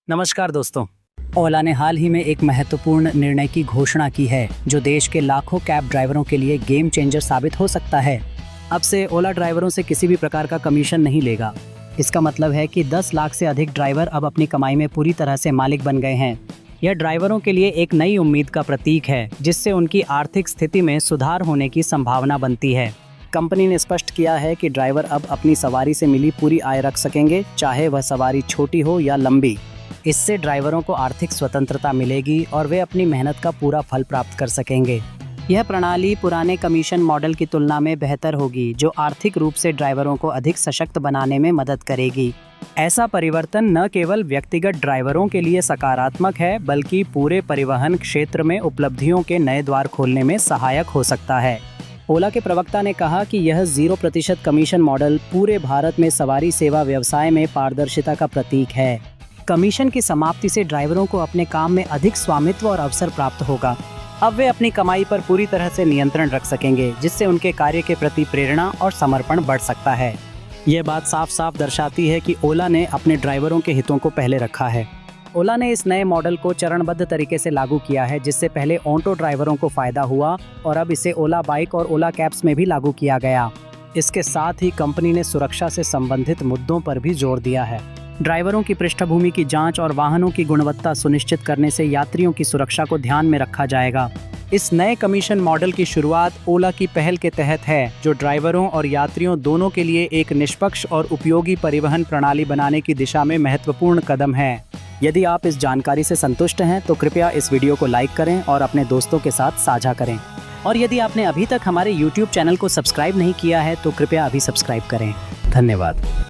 नमस्कार दोस्तों। ओला ने हाल ही में एक महत्वपूर्ण निर्णय की घोषणा की है जो देश के लाखों कैब ड्राइवरों के लिए गेम चेंजर साबित हो सकता है। अब से ओला ड्राइवरों से किसी भी प्रकार का कमीशन नहीं लेगा। इसका मतलब है कि 10 लाख से अधिक ड्राइवर अब अपनी कमाई में पूरी तरह से मालिक बन गए हैं। यह ड्राइवरों के लिए एक नई उम्मीद का प्रतीक है जिससे उनकी आर्थिक स्थिति में सुधार होने की संभावना बनती है। कंपनी ने स्पष्ट किया है कि ड्राइवर अब अपनी सवारी से मिली पूरी आय रख सकेंगे, चाहे वह सवारी छोटी हो या लंबी। इससे ड्राइवरों को आर्थिक स्वतंत्रता मिलेगी और वे अपनी मेहनत का पूरा फल प्राप्त कर सकेंगे। यह प्रणाली पुराने कमीशन मॉडल की तुलना में बेहतर होगी, जो आर्थिक रूप से ड्राइवरों को अधिक सशक्त बनाने में मदद करेगी। ऐसा परिवर्तन न केवल व्यक्तिगत ड्राइवरों के लिए सकारात्मक है, बल्कि पूरे परिवहन क्षेत्र में उपलब्धियों के नए द्वार खोलने में सहायक हो सकता है। ओला के प्रवक्ता ने कहा कि यह 0% कमीशन मॉडल पूरे भारत में सवारी सेवा व्यवसाय में पारदर्शिता का प्रतीक है। कमीशन की समाप्ति से ड्राइवरों को अपने काम में अधिक स्वामित्व और अवसर प्राप्त होगा। अब वे अपनी कमाई पर पूरी तरह से नियंत्रण रख सकेंगे, जिससे उनके कार्य के प्रति प्रेरणा और समर्पण बढ़ सकता है। यह बात साफ साफ दर्शाती है कि ओला ने अपने ड्राइवरों के हितों को पहले रखा है। ओला ने इस नए मॉडल को चरणबद्ध तरीके से लागू किया है, जिससे पहले ऑटो ड्राइवरों को फायदा हुआ और अब इसे ओला बाइक और ओला कैब्स में भी लागू किया गया। इसके साथ ही कंपनी ने सुरक्षा से संबंधित मुद्दों पर भी जोर दिया है। ड्राइवरों की पृष्ठभूमि की जांच और वाहनों की गुणवत्ता सुनिश्चित करने से यात्रियों की सुरक्षा को ध्यान में रखा जाएगा। इस नए कमीशन मॉडल की शुरुआत ओला की पहल के तहत है, जो ड्राइवरों और यात्रियों दोनों के लिए एक निष्पक्ष और उपयोगी परिवहन प्रणाली बनाने की दिशा में महत्वपूर्ण कदम है। यदि आप इस जानकारी से संतुष्ट हैं तो कृपया इस वीडियो को लाइक करें और अपने दोस्तों के साथ साझा करें। और यदि आपने अभी तक हमारे YouTube चैनल को सब्सक्राइब नहीं किया है तो कृपया अभी सब्सक्राइब करें। धन्यवाद।